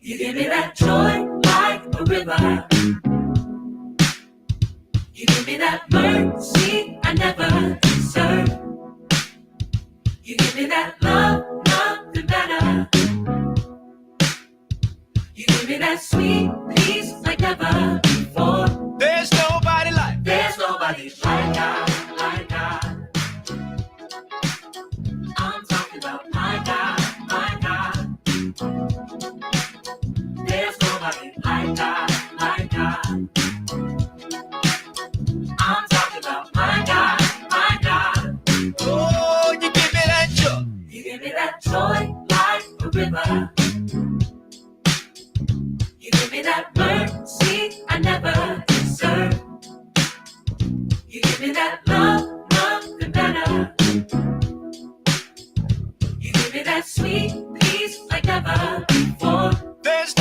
You give me that joy like a river. You give me that mercy I never deserve. You give me that love, nothing better. You give me that sweet peace like never before. There's nobody like God, like God. I'm talking about my God, my God. There's nobody like God, like God. I'm talking about my God, my God. Oh, you give me that joy. You give me that joy like a river. You give me that mercy I never deserve. You give me that love, nothing better. You give me that sweet peace like never before. There's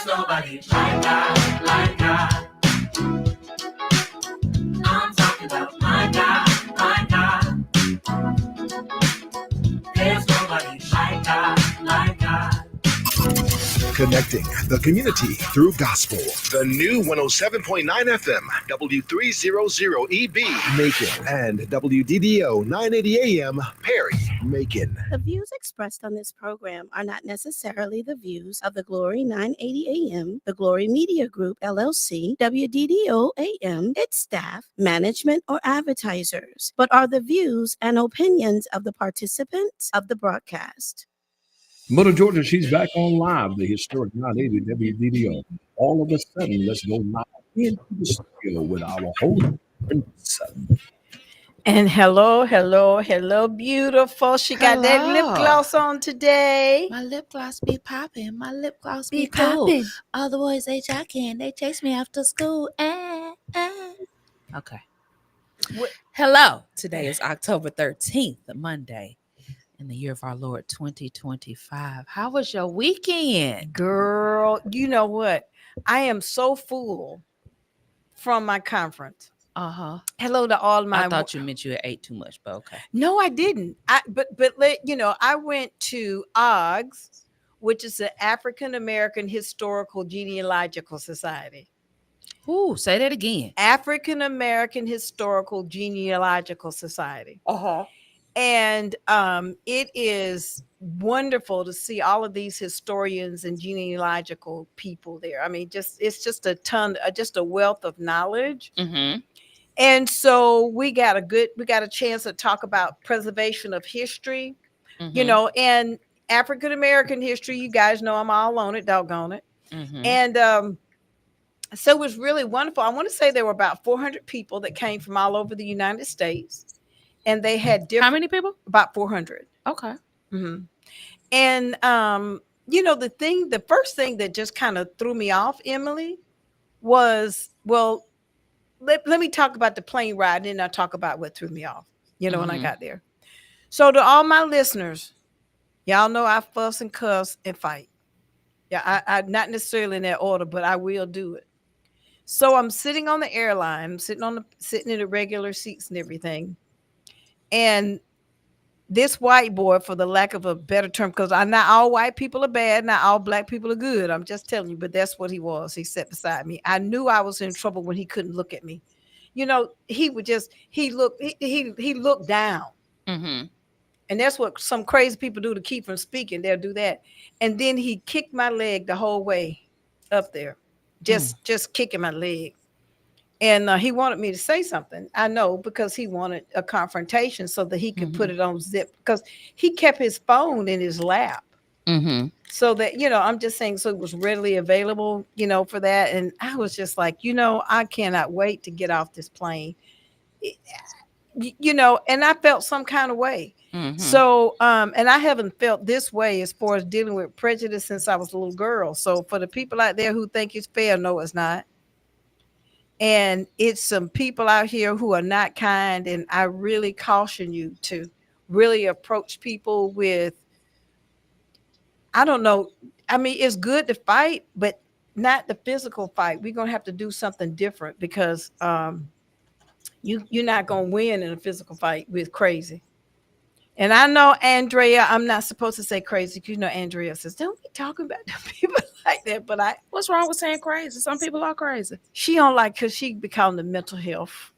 nobody like God, like God. I'm talking about my God, my God. There's nobody like God, like God. Connecting the community through gospel. The new 107.9 FM, W300EB, Macon, and WDDO 980 AM, Perry, Macon. The views expressed on this program are not necessarily the views of the Glory 980 AM, the Glory Media Group, LLC, WDDO AM, its staff, management, or advertisers, but are the views and opinions of the participants of the broadcast. Mother Georgia, she's back on live, the historic 980 WDDO. All of a sudden, let's go live into the studio with our host, Brenda Sutton. And hello, beautiful. She got that lip gloss on today. My lip gloss be popping. My lip gloss be cool. All the boys they jocking. They chase me after school. Okay. Hello. Today is October 13th, Monday, in the year of our Lord 2025. How was your weekend? Girl, you know what? I am so full from my conference. Hello to all my. I thought you meant you had ate too much, but okay. No, I didn't. But I went to OGS, which is the African American Historical Genealogical Society. Ooh, say that again. African American Historical Genealogical Society. And it is wonderful to see all of these historians and genealogical people there. I mean, it's just just a wealth of knowledge. Mm-hmm. And so we got a chance to talk about preservation of history, Mm-hmm. and African American history. You guys know I'm all on it, doggone it. Mm-hmm. And so it was really wonderful. I want to say there were about 400 people that came from all over the United States, and they had different. How many people? About 400. Okay. Mm-hmm. And the first thing that just kind of threw me off, Emily, was, well, let me talk about the plane ride, and then I'll talk about what threw me off, when I got there. So to all my listeners, y'all know I fuss and cuss and fight. Yeah, I not necessarily in that order, but I will do it. So I'm sitting on the airline, sitting in the regular seats and everything. And this white boy, for the lack of a better term, because not all white people are bad, not all black people are good. I'm just telling you, but that's what he was. He sat beside me. I knew I was in trouble when he couldn't look at me. He would just, he looked down. Mm-hmm. And that's what some crazy people do to keep from speaking. They'll do that. And then he kicked my leg the whole way up there, just kicking my leg. And he wanted me to say something. I know, because he wanted a confrontation so that he could put it on zip, because he kept his phone in his lap. Mm-hmm. So that, I'm just saying, so it was readily available, for that. And I was just like, I cannot wait to get off this plane, and I felt some kind of way. Mm-hmm. So, and I haven't felt this way as far as dealing with prejudice since I was a little girl. So for the people out there who think it's fair, no, it's not. And it's some people out here who are not kind. And I really caution you to really approach people with, I don't know. I mean, it's good to fight, but not the physical fight. We're going to have to do something different, because you're not going to win in a physical fight with crazy. And I know, Andrea, I'm not supposed to say crazy, because Andrea says, don't be talking about people like that. But what's wrong with saying crazy? Some people are crazy. She don't like, because she be calling the mental health.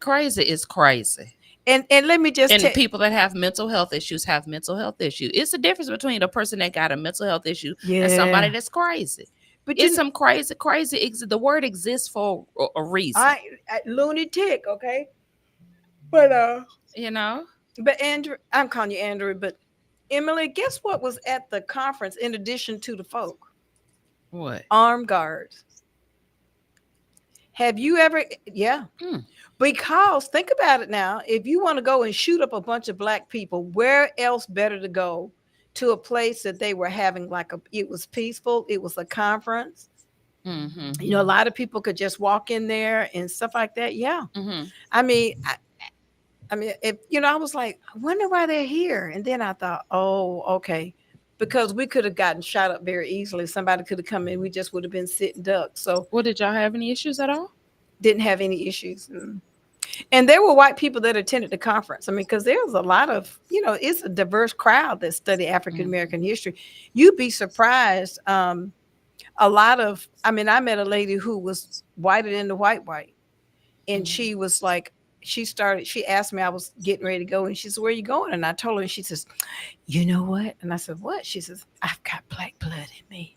Crazy is crazy. And let me just and people that have mental health issues have mental health issues. It's the difference between a person that got a mental health issue and somebody that's crazy. But it's some crazy. The word exists for a reason. Lunatic, okay? But But Andrew, I'm calling you Andrew, but Emily, guess what was at the conference in addition to the folk? What? Armed guards. Have you ever? Yeah. Because think about it now. If you want to go and shoot up a bunch of black people, where else better to go to a place that they were having it was peaceful. It was a conference. Mm-hmm. A lot of people could just walk in there and stuff like that. Yeah. Mm-hmm. I mean, I was like, I wonder why they're here. And then I thought, oh, okay. Because we could have gotten shot up very easily. Somebody could have come in. We just would have been sitting ducks. So, well, did y'all have any issues at all? Didn't have any issues. And there were white people that attended the conference. I mean, because there's a lot of, it's a diverse crowd that study African American history. You'd be surprised. A lot of, I met a lady who was whiter than the white. And she was like, she asked me, I was getting ready to go. And she said, where are you going? And I told her, and she says, you know what? And I said, what? She says, I've got black blood in me.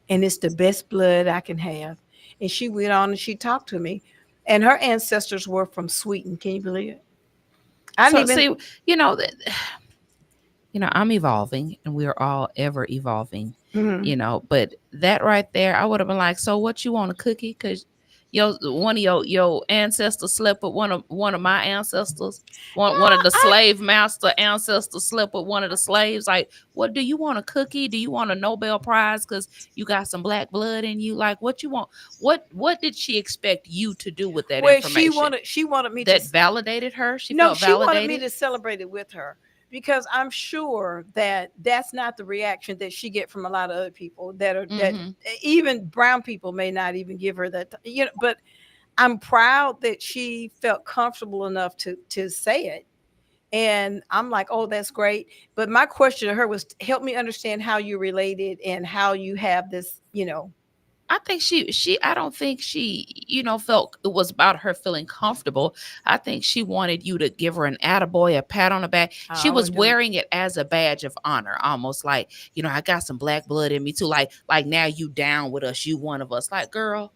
And it's the best blood I can have. And she went on and she talked to me. And her ancestors were from Sweden. Can you believe it? I'm evolving, and we are all ever evolving, but that right there, I would have been like, so what, you want a cookie? Because one of your ancestors slept with one of my ancestors. One of the slave master ancestors slept with one of the slaves. Like, what, do you want a cookie? Do you want a Nobel Prize because you got some black blood in you? Like, what you want? What did she expect you to do with that information? She wanted me that validated her. She wanted me to celebrate it with her. Because I'm sure that that's not the reaction that she get from a lot of other people that are that even brown people may not even give her that, but I'm proud that she felt comfortable enough to say it. And I'm like, oh, that's great. But my question to her was, help me understand how you related and how you have this, I think I don't think she, felt it was about her feeling comfortable. I think she wanted you to give her an attaboy, a pat on the back. She I was would do it. wearing it as a badge of honor, almost like, I got some black blood in me too. Like now you down with us, you one of us. Like, girl,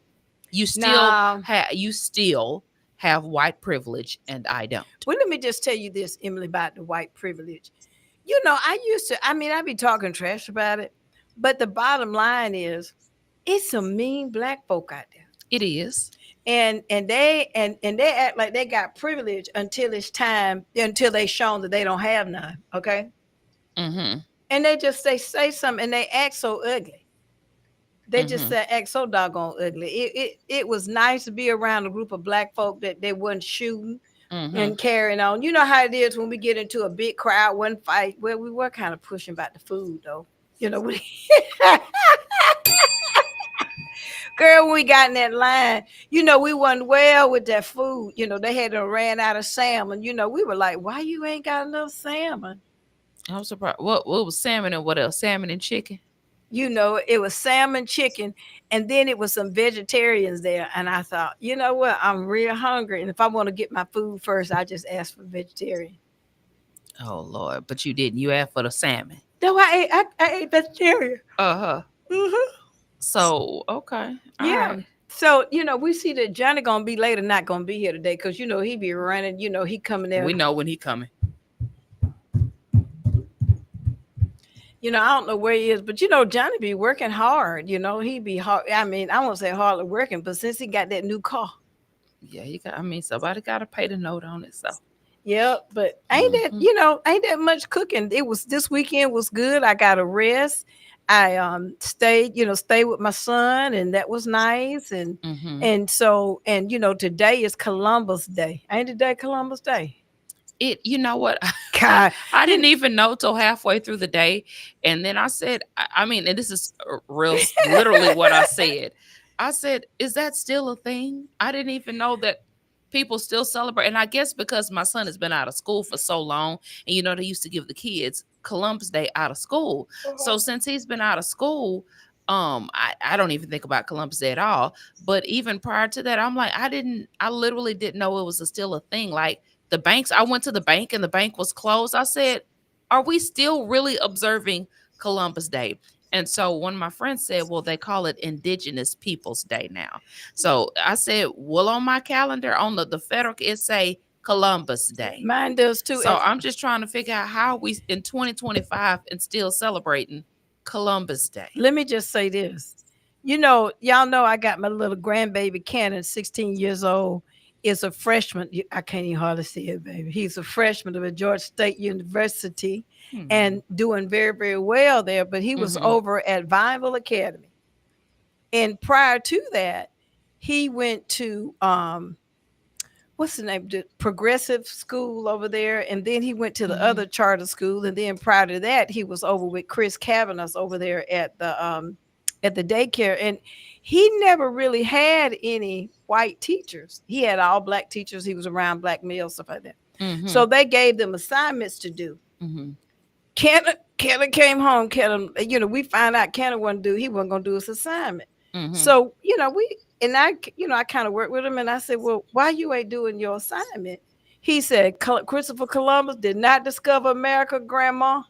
you Nah. still have white privilege and I don't. Well, let me just tell you this, Emily, about the white privilege. I be talking trash about it, but the bottom line is, it's some mean black folk out there. It is. And they act like they got privilege until they shown that they don't have none. Okay. Mm-hmm. And they just say something and they act so ugly. They just act so doggone ugly. It was nice to be around a group of black folk that they wasn't shooting and carrying on. You know how it is when we get into a big crowd, one fight. Well, we were kind of pushing about the food though. Girl, when we got in that line, we wasn't well with that food. They had ran out of salmon. We were like, why you ain't got enough salmon? I'm surprised. What was salmon and what else? Salmon and chicken? It was salmon, chicken, and then it was some vegetarians there. And I thought, you know what? I'm real hungry. And if I want to get my food first, I just ask for vegetarian. Oh, Lord. But you didn't. You asked for the salmon. No, I ate vegetarian. Uh-huh. Mm-hmm. So, okay. Yeah. Right. So, we see that Johnny going to be later, not going to be here today because, he be running, he coming there. We know when he coming. I don't know where he is, but, Johnny be working hard. He be hard. I mean, I won't say hardly working, but since he got that new car. Yeah, somebody got to pay the note on it, so. Yeah, but ain't that much cooking. This weekend was good. I got a rest. I stayed with my son, and that was nice. And today is Columbus Day. Ain't today Columbus Day? You know what? God, I didn't even know till halfway through the day, and then I said, and this is literally what I said. I said, "Is that still a thing?" I didn't even know that people still celebrate, and I guess because my son has been out of school for so long, and they used to give the kids Columbus Day out of school. So since he's been out of school, I don't even think about Columbus Day at all. But even prior to that, I'm like, I literally didn't know it was still a thing. Like the banks, I went to the bank and the bank was closed. I said, are we still really observing Columbus Day? And so one of my friends said, well, they call it Indigenous Peoples Day now. So I said, well, on my calendar, on the federal, it say Columbus Day. Mine does too. So I'm just trying to figure out how we in 2025 and still celebrating Columbus Day. Let me just say this. Y'all know I got my little grandbaby Cannon, 16 years old, is a freshman. I can't even hardly see it, baby. He's a freshman at Georgia State University and doing very, very well there. But he was over at Vineville Academy. And prior to that, he went to what's the name? The progressive school over there. And then he went to the other charter school. And then prior to that, he was over with Chris Cavanaugh over there at the daycare. And he never really had any white teachers. He had all black teachers. He was around black males, stuff like that. So they gave them assignments to do. Kenna came home. Kenna, we found out Kenna he wasn't going to do his assignment. So, I kind of worked with him and I said, well, why you ain't doing your assignment? He said, Christopher Columbus did not discover America, Grandma.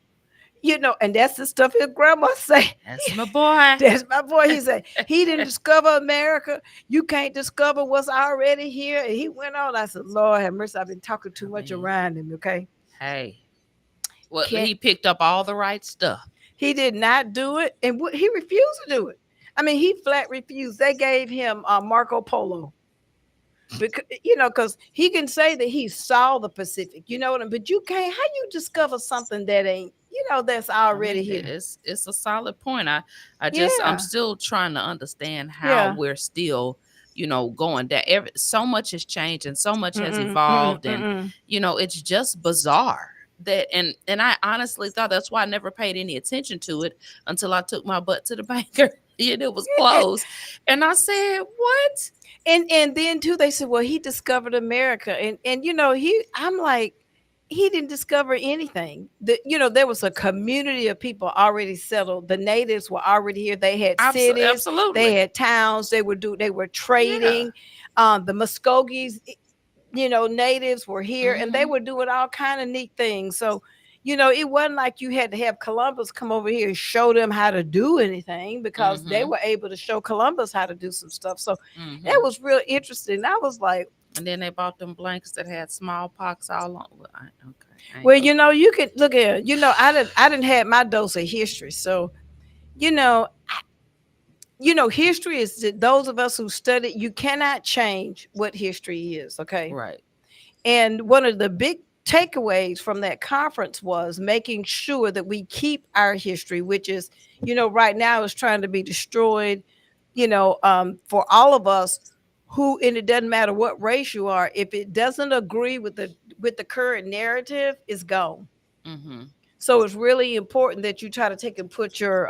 And that's the stuff his grandma say. That's my boy. That's my boy. He said, he didn't discover America. You can't discover what's already here. And he went on. I said, Lord have mercy. I've been talking too much around him. Okay. Hey. Well, he picked up all the right stuff. He did not do it. And he refused to do it. I mean, he flat refused. They gave him Marco Polo. Because he can say that he saw the Pacific. You know what I mean? But you can't. How you discover something that ain't, that's already here? It's a solid point. I'm still trying to understand how we're still, going down. So much has changed and so much has evolved, and it's just bizarre. And I honestly thought that's why I never paid any attention to it until I took my butt to the banker. and it was closed. And I said, what? And then too, they said, well, he discovered America, and I'm like, he didn't discover anything. There was a community of people already settled. The natives were already here. They had cities, Absolutely. they had towns. They were trading. The Muskogees, natives were here, and they were doing all kind of neat things. So, it wasn't like you had to have Columbus come over here and show them how to do anything, because they were able to show Columbus how to do some stuff. So that was real interesting. I was like, and then they bought them blankets that had smallpox all on. Well, you could look at, I didn't have my dose of history. So, history is that those of us who study, you cannot change what history is. Okay. Right. And one of the big takeaways from that conference was making sure that we keep our history, which is, right now is trying to be destroyed, for all of us and it doesn't matter what race you are, if it doesn't agree with the current narrative, it's gone. So it's really important that you try to take and put your,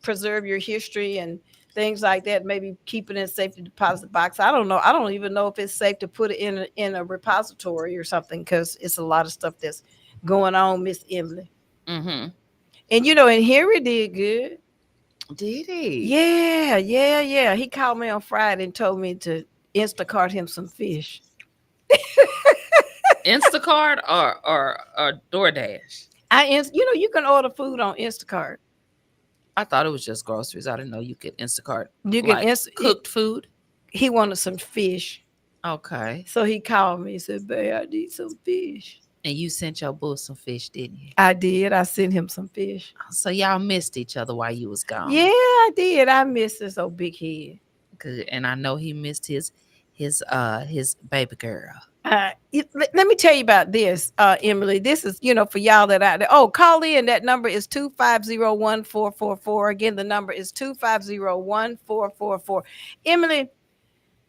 preserve your history and things like that. Maybe keep it in a safety deposit box. I don't know. I don't even know if it's safe to put it in a repository or something, because it's a lot of stuff that's going on, Miss Emily. And and Henry did good. Did he? Yeah. He called me on Friday and told me to Instacart him some fish. Instacart or DoorDash? You can order food on Instacart. I thought it was just groceries. I didn't know you could Instacart. You can cooked food. He wanted some fish. Okay. So he called me and said, "Babe, I need some fish." And you sent your boo some fish, didn't you? I did. I sent him some fish. So y'all missed each other while you was gone. Yeah, I did. I missed this old big head. Good. And I know he missed his baby girl. Let me tell you about this, Emily. This is, for y'all that out there. Oh, call in. That number is 250-1444. Again, the number is 250-1444. Emily,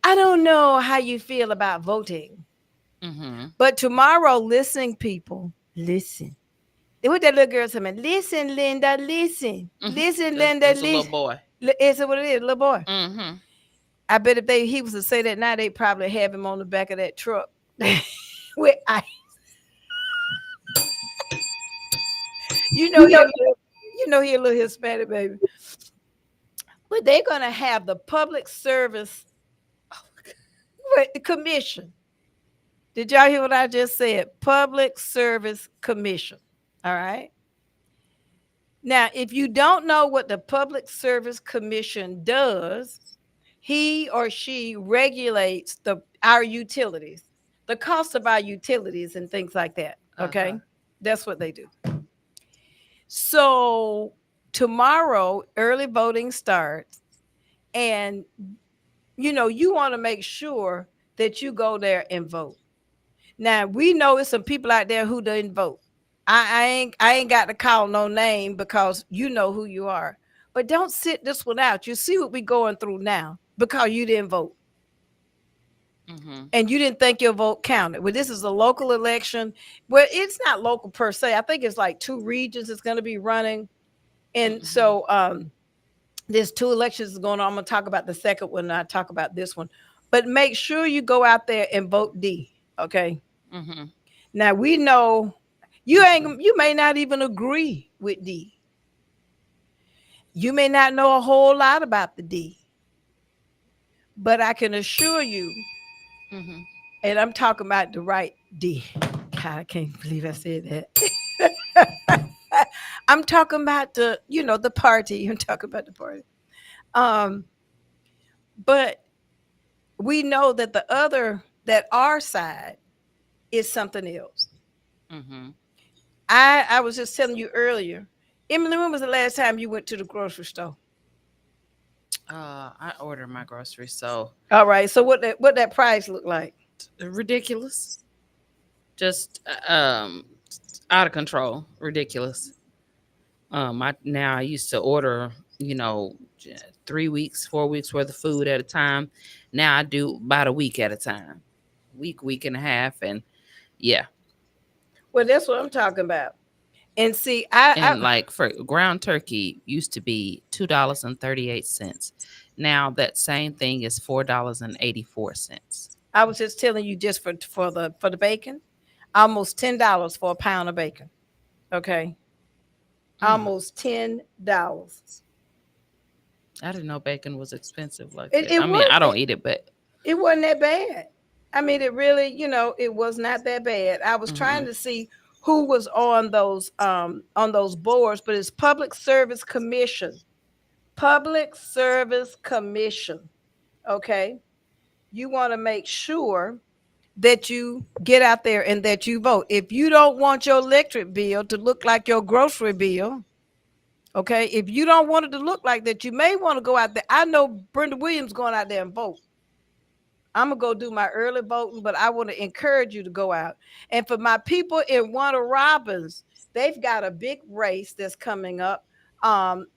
I don't know how you feel about voting, but tomorrow, listening people, listen. What that little girl said, listen, Linda, listen. Listen, Linda, listen. Little boy. Is it what it is, little boy? I bet if he was to say that now, they probably have him on the back of that truck with ice. He a little Hispanic baby. But they're gonna have the public service commission. Did y'all hear what I just said? Public Service Commission. All right. Now, if you don't know what the Public Service Commission does, he or she regulates our utilities, the cost of our utilities and things like that. Okay. That's what they do. So tomorrow, early voting starts, and you want to make sure that you go there and vote. Now, we know it's some people out there who didn't vote. I ain't got to call no name, because you know who you are. But don't sit this one out. You see what we're going through now because you didn't vote. And you didn't think your vote counted. Well, this is a local election. Well, it's not local per se. I think it's like 2 regions it's going to be running. And so there's 2 elections going on. I'm going to talk about the second one, and I talk about this one. But make sure you go out there and vote D. Okay. Now, we know you may not even agree with D. You may not know a whole lot about the D. But I can assure you, and I'm talking about the right D. God, I can't believe I said that. I'm talking about the party. I'm talking about the party. But we know that our side is something else. I was just telling you earlier, Emily, when was the last time you went to the grocery store? I ordered my groceries, so all right. So what that price look like? Ridiculous. Just out of control. Ridiculous. I used to order, 3 weeks, 4 weeks worth of food at a time. Now I do about a week at a time. Week and a half, and yeah. Well, that's what I'm talking about. And see, And like for ground turkey used to be $2.38. Now that same thing is $4.84. I was just telling you, just for the bacon, almost $10 for a pound of bacon. Okay, almost $10. I didn't know bacon was expensive like It that. I mean, I don't wasn't. eat it, but It wasn't that bad. I mean, it really, it was not that bad. I was trying to see who was on those boards, but it's Public Service Commission. Public Service Commission. Okay. You want to make sure that you get out there and that you vote. If you don't want your electric bill to look like your grocery bill, okay, if you don't want it to look like that, you may want to go out there. I know Brenda Williams going out there and vote. I'm going to go do my early voting, but I want to encourage you to go out. And for my people in Warner Robins, they've got a big race that's coming up.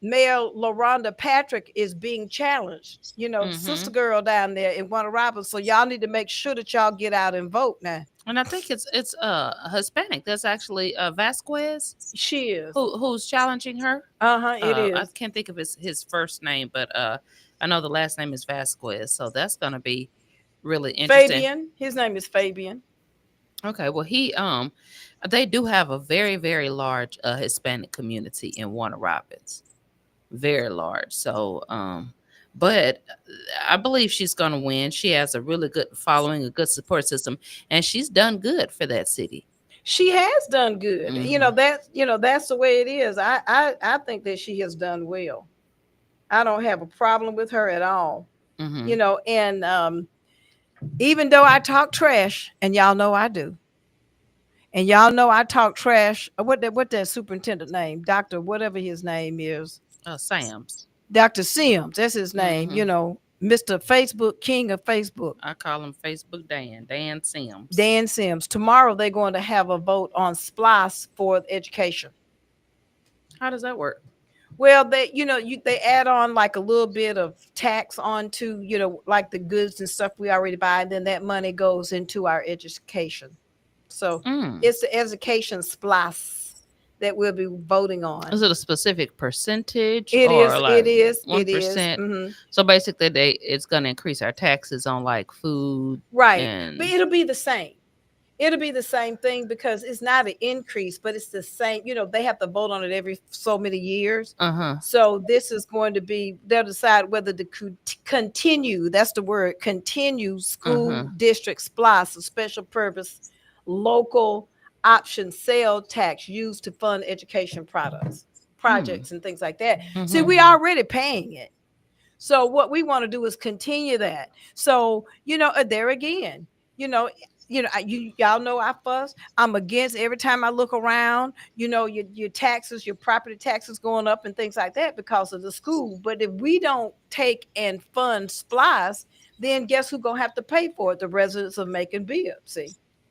Mayor LaRonda Patrick is being challenged, sister girl down there in Warner Robins. So y'all need to make sure that y'all get out and vote now. And I think it's Hispanic. That's actually Vasquez. She is. Who's challenging her? It is. I can't think of his first name, but I know the last name is Vasquez. So that's gonna be really interesting. Fabian. His name is Fabian. Okay, well they do have a very, very large Hispanic community in Warner Robins, very large. So, but I believe she's going to win. She has a really good following, a good support system, and she's done good for that city. She has done good. That's the way it is. I think that she has done well. I don't have a problem with her at all. And even though I talk trash, and y'all know I do. And y'all know I talk trash. What that superintendent name? Dr. whatever his name is. Sams. Dr. Sims. That's his name. Mr. Facebook, King of Facebook. I call him Facebook Dan Sims. Dan Sims. Tomorrow they're going to have a vote on SPLOST for education. How does that work? Well, they add on like a little bit of tax onto, like the goods and stuff we already buy. And then that money goes into our education. So it's the education SPLOST that we'll be voting on. Is it a specific percentage? It is. Like it is. 1%? It is. Mm-hmm. So basically, it's going to increase our taxes on like food. Right. But it'll be the same. It'll be the same thing because it's not an increase, but it's the same. They have to vote on it every so many years. So this is going to be, they'll decide whether to continue, that's the word, continue school district SPLOST, a special purpose local option sale tax used to fund education projects and things like that. See, we already paying it. So what we want to do is continue that. So, there again, y'all know I fuss. I'm against every time I look around, your taxes, your property taxes going up and things like that because of the school. But if we don't take and fund SPLOST, then guess who's going to have to pay for it? The residents of Macon Bibb, see?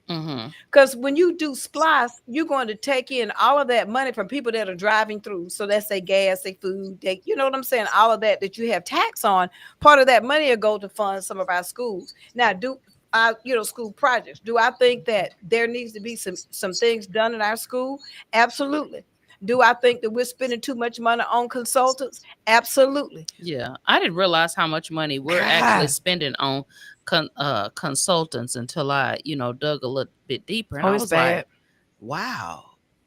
Because when you do SPLOST, you're going to take in all of that money from people that are driving through. So that's their gas, their food, you know what I'm saying? All of that you have tax on, part of that money will go to fund some of our schools. Now, school projects. Do I think that there needs to be some things done in our school? Absolutely. Do I think that we're spending too much money on consultants? Absolutely. Yeah, I didn't realize how much money we're actually spending on consultants until I, dug a little bit deeper. And I was like, wow,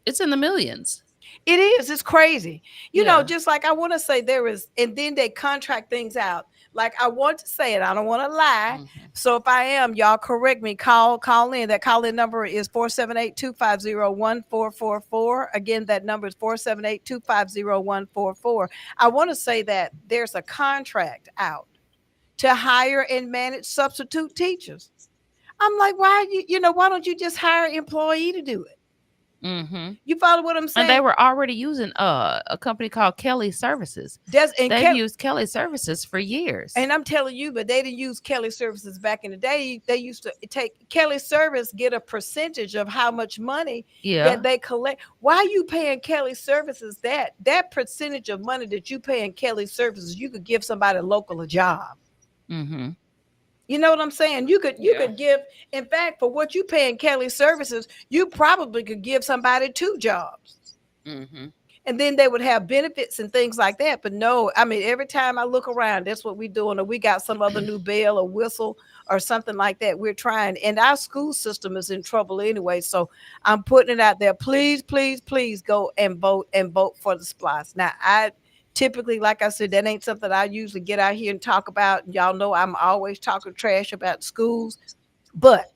it's in the millions. It is. It's crazy. Just like I want to say there is, and then they contract things out. Like I want to say it. I don't want to lie. So if I am, y'all correct me. Call in. That call in number is 478-250-1444. Again, that number is 478-250-1444. I want to say that there's a contract out to hire and manage substitute teachers. I'm like, why don't you just hire an employee to do it? You follow what I'm saying? And they were already using a company called Kelly Services. They've used Kelly Services for years. And I'm telling you, but they didn't use Kelly Services back in the day. They used to take Kelly Service, get a percentage of how much money that they collect. Why are you paying Kelly Services that percentage of money that you pay in Kelly Services? You could give somebody local a job. You know what I'm saying? You could give, in fact, for what you pay in Kelly Services, you probably could give somebody 2 jobs. Mm-hmm. And then they would have benefits and things like that. But no, I mean, every time I look around, that's what we're doing. Or we got some other new bell or whistle or something like that. We're trying. And our school system is in trouble anyway. So I'm putting it out there. Please, please, please go and vote for the SPLOST. Now, I typically, like I said, that ain't something I usually get out here and talk about. Y'all know I'm always talking trash about schools. But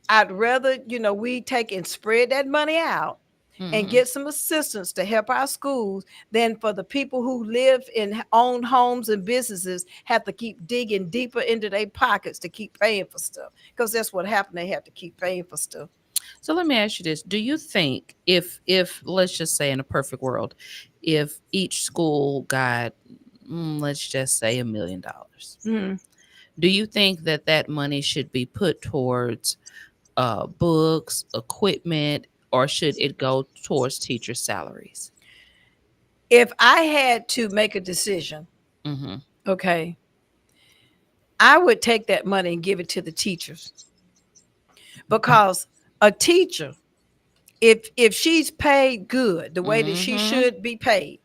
I'd rather, we take and spread that money out and get some assistance to help our schools than for the people who live in own homes and businesses have to keep digging deeper into their pockets to keep paying for stuff, because that's what happened. They have to keep paying for stuff. So let me ask you this. Do you think if let's just say in a perfect world, if each school got, let's just say $1 million, do you think that money should be put towards books, equipment, or should it go towards teacher salaries? If I had to make a decision, okay, I would take that money and give it to the teachers, because a teacher, if she's paid good the way that she should be paid,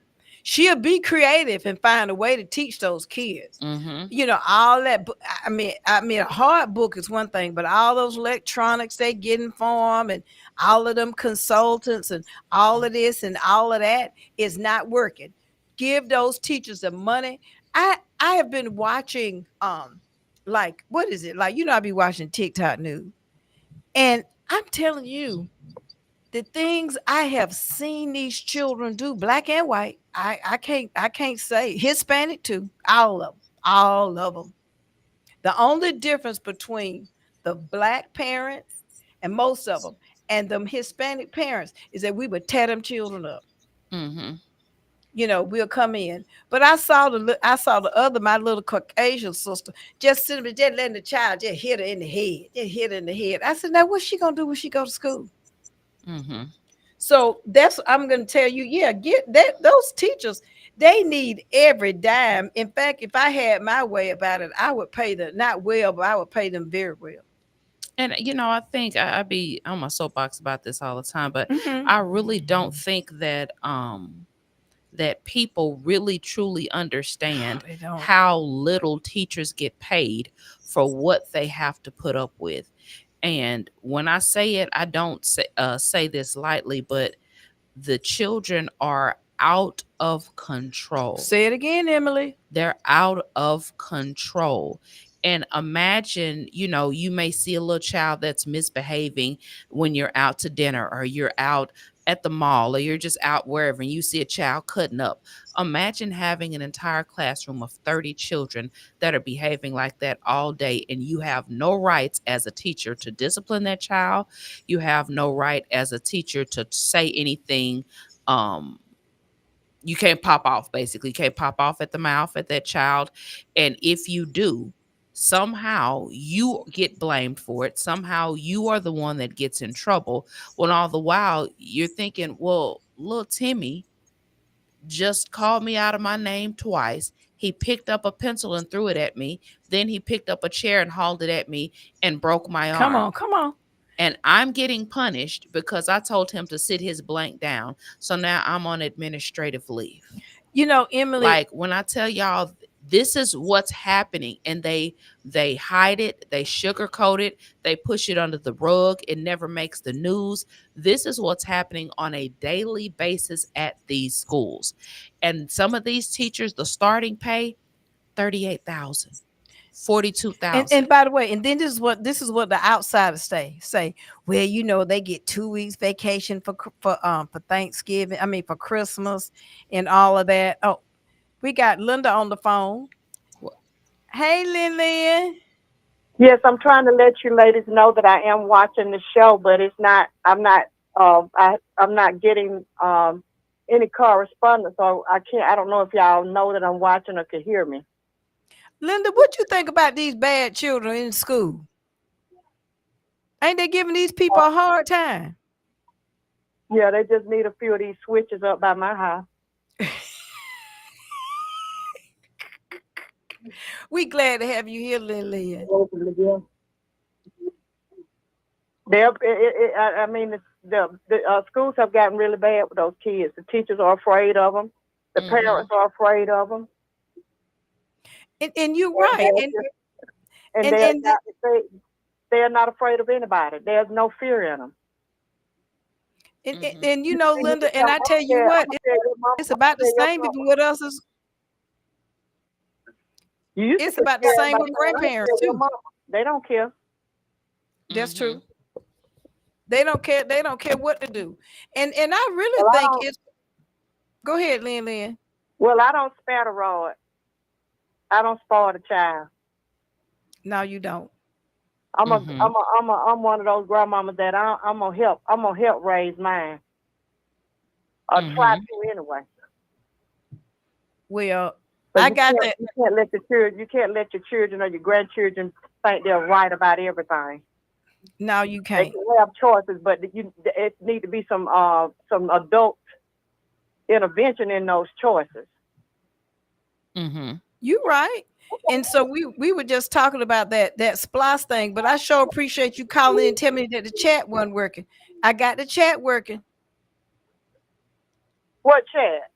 she'll be creative and find a way to teach those kids. All that. I mean, a hard book is one thing, but all those electronics they getting for them and all of them consultants and all of this and all of that is not working. Give those teachers the money. I have been watching, like, what is it? Like, I be watching TikTok news, and I'm telling you, the things I have seen these children do, black and white, I can't say Hispanic too, all of them. The only difference between the black parents and most of them and them Hispanic parents is that we would tear them children up. We'll come in. But I saw the other, my little Caucasian sister, just sitting there, just letting the child just hit her in the head. I said, now what's she gonna do when she go to school? So I'm going to tell you, get that. Those teachers, they need every dime. In fact, if I had my way about it, I would pay them not well, but I would pay them very well. And I think I be on my soapbox about this all the time, but I really don't think that that people really truly understand how little teachers get paid for what they have to put up with. And when I say it, I don't say this lightly, but the children are out of control. Say it again, Emily. They're out of control. And imagine, you may see a little child that's misbehaving when you're out to dinner or you're out at the mall or you're just out wherever and you see a child cutting up. Imagine having an entire classroom of 30 children that are behaving like that all day, and you have no rights as a teacher to discipline that child. You have no right as a teacher to say anything. You can't pop off, basically. You can't pop off at the mouth at that child. And if you do, somehow you get blamed for it. Somehow you are the one that gets in trouble, when all the while you're thinking, well, little Timmy just called me out of my name twice. He picked up a pencil and threw it at me. Then he picked up a chair and hauled it at me and broke my arm. Come on. And I'm getting punished because I told him to sit his blank down. So now I'm on administrative leave. Emily, like when I tell y'all, this is what's happening, and they hide it, they sugarcoat it, they push it under the rug, it never makes the news. This is what's happening on a daily basis at these schools. And some of these teachers, the starting pay, $38,000, $42,000. And by the way, and then this is what the outsiders say. Well, they get 2 weeks vacation for Thanksgiving. I mean, for Christmas and all of that. Oh, we got Linda on the phone. Hey, Lynn. Yes, I'm trying to let you ladies know that I am watching the show, but it's not. I'm not getting any correspondence, so I can't. I don't know if y'all know that I'm watching or can hear me. Linda, what you think about these bad children in school? Ain't they giving these people a hard time? Yeah, they just need a few of these switches up by my house. We glad to have you here, Lynn. I mean, schools have gotten really bad with those kids. The teachers are afraid of them. The parents are afraid of them. And you're right. They're not afraid of anybody. There's no fear in them. And you know, Linda, and I tell you what, it's about the same even with us as it's about the same with grandparents too. They don't care. That's true. They don't care. They don't care what to do. And I really think it's. Go ahead, Lynn. Well, I don't spare the rod. I don't spoil the child. No, you don't. I'm one of those grandmamas that I'm gonna help raise mine. Or try to anyway. Well, I got that. You can't let your children or your grandchildren think they're right about everything. No, you can't. They can have choices, but it need to be some adult intervention in those choices. You're right. And so we were just talking about that splice thing, but I sure appreciate you calling in and telling me that the chat wasn't working. I got the chat working. What chat?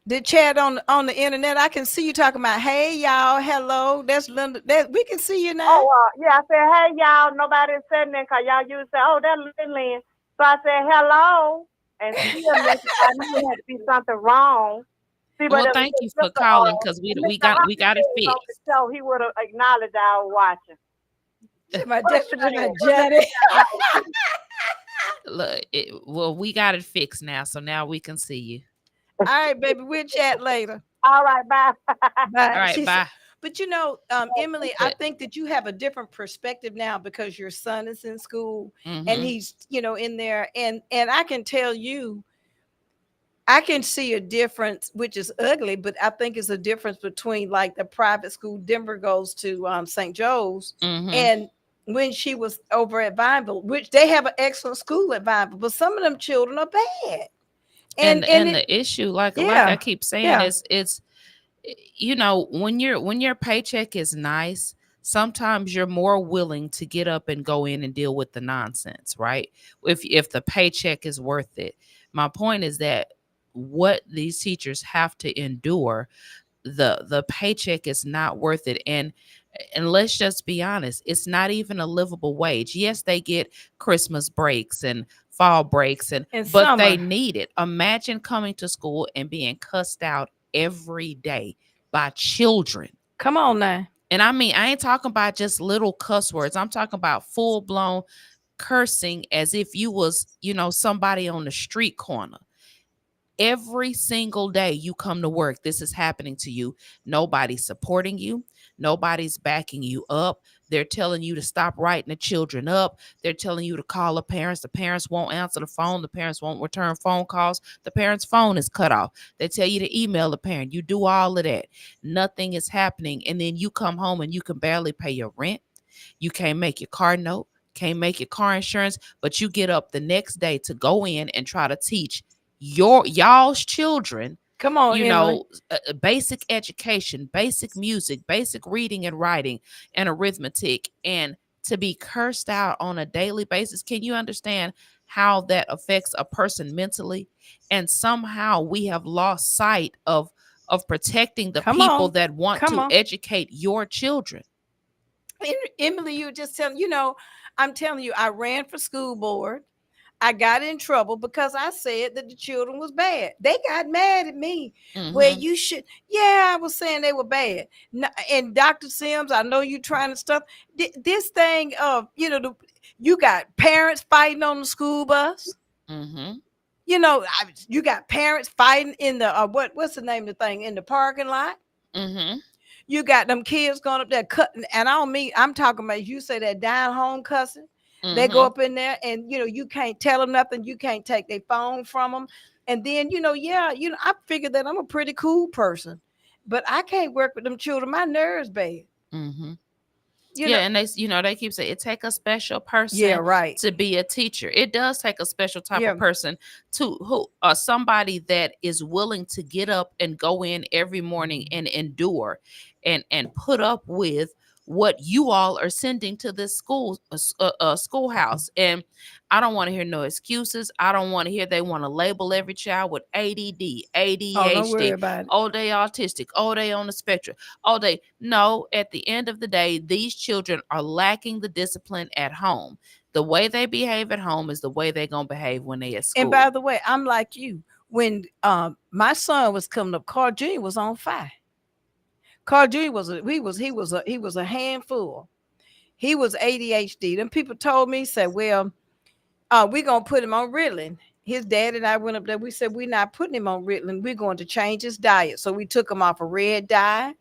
The chat on the internet. I can see you talking about, hey y'all, hello. That's Linda. We can see you now. Oh yeah, I said, hey y'all. Nobody said anything because y'all used to say, oh, that's Lynn. So I said hello, and I knew there had to be something wrong. Well, thank you for calling because we got it fixed. So he would have acknowledged I was watching. My definitely Jenny. Look, we got it fixed now, so now we can see you. All right, baby, we'll chat later. All right, bye. Bye. All right, bye. But you know, Emily, I think that you have a different perspective now because your son is in school and he's, in there, and I can tell you. I can see a difference, which is ugly, but I think it's a difference between like the private school Denver goes to St. Joe's and when she was over at Vineville, which they have an excellent school at Vineville, but some of them children are bad. And the issue, like I keep saying, is it's when your paycheck is nice, sometimes you're more willing to get up and go in and deal with the nonsense, right? If the paycheck is worth it. My point is that what these teachers have to endure, the paycheck is not worth it. And let's just be honest, it's not even a livable wage. Yes, they get Christmas breaks and fall breaks but summer. They need it. Imagine coming to school and being cussed out every day by children. Come on now. And I mean, I ain't talking about just little cuss words. I'm talking about full-blown cursing as if you was, somebody on the street corner. Every single day you come to work, this is happening to you. Nobody's supporting you. Nobody's backing you up. They're telling you to stop writing the children up. They're telling you to call the parents. The parents won't answer the phone. The parents won't return phone calls. The parent's phone is cut off. They tell you to email the parent. You do all of that. Nothing is happening. And then you come home and you can barely pay your rent. You can't make your car note. Can't make your car insurance. But you get up the next day to go in and try to teach y'all's children, come on, basic education, basic music, basic reading and writing and arithmetic, and to be cursed out on a daily basis. Can you understand how that affects a person mentally? And somehow we have lost sight of protecting the people that want to educate your children. Emily, you just telling, I'm telling you, I ran for school board. I got in trouble because I said that the children was bad. They got mad at me. Well, you should. Yeah, I was saying they were bad. And Dr. Sims, I know you trying to stuff this thing of, you got parents fighting on the school bus. You got parents fighting in the, what's the name of the thing, in the parking lot. You got them kids going up there cutting. And I don't mean, I'm talking about, you say that down home cussing. They go up in there and, you can't tell them nothing. You can't take their phone from them. And then, I figured that I'm a pretty cool person, but I can't work with them children. My nerves bad. And they keep saying it take a special person to be a teacher. It does take a special type of person somebody that is willing to get up and go in every morning and endure and put up with what you all are sending to this schoolhouse. And I don't want to hear no excuses. I don't want to hear they want to label every child with ADD, ADHD. Oh, don't worry about it. Oh, they autistic. Oh, they on the spectrum. Oh, they no. At the end of the day, these children are lacking the discipline at home. The way they behave at home is the way they're gonna behave when they at school. And by the way, I'm like you. When my son was coming up, Carl Jr. was on fire. Carl Jr. was a handful. He was ADHD. Then people told me, said, well, we're gonna put him on Ritalin. His dad and I went up there. We said, we're not putting him on Ritalin. We're going to change his diet. So we took him off a red dye.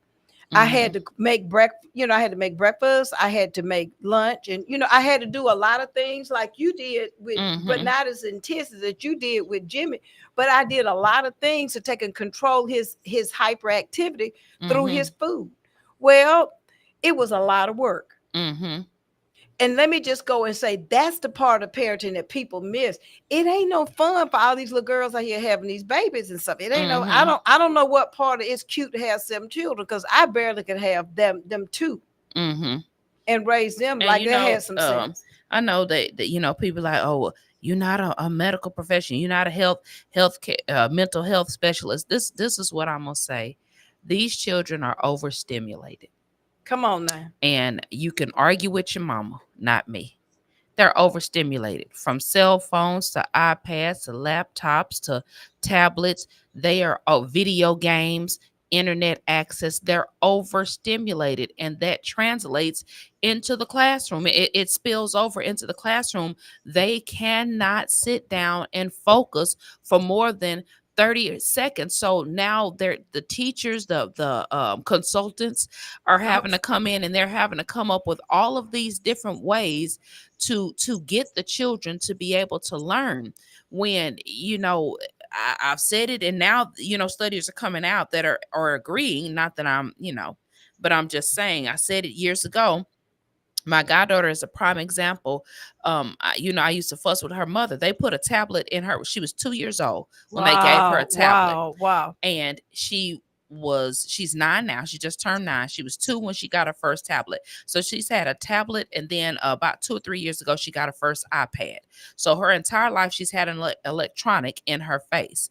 I had to make breakfast, I had to make breakfast. I had to make lunch. And, I had to do a lot of things like you did with, but not as intense as that you did with Jimmy. But I did a lot of things to take and control his hyperactivity through his food. Well, it was a lot of work. And let me just go and say, that's the part of parenting that people miss. It ain't no fun for all these little girls out here having these babies and stuff. It ain't no, I don't know what part of it's cute to have 7 children, because I barely could have them 2 and raise them, and like they had some sense. I know that people like, oh, well, you're not a medical professional. You're not a mental health specialist. This is what I'm gonna say. These children are overstimulated. Come on now. And you can argue with your mama, not me. They're overstimulated, from cell phones to iPads to laptops to tablets. They are video games, internet access. They're overstimulated, and that translates into the classroom. It spills over into the classroom. They cannot sit down and focus for more than 30 seconds. So now the teachers, the consultants are having to come in, and they're having to come up with all of these different ways to get the children to be able to learn. When I've said it, and now studies are coming out that are agreeing. Not that I'm but I'm just saying, I said it years ago. My goddaughter is a prime example. I used to fuss with her mother. They put a tablet in her. She was 2 years old when they gave her a tablet. Wow. And she's 9 now. She just turned 9. She was 2 when she got her first tablet. So she's had a tablet, and then about 2 or 3 years ago, she got her first iPad. So her entire life, she's had an electronic in her face.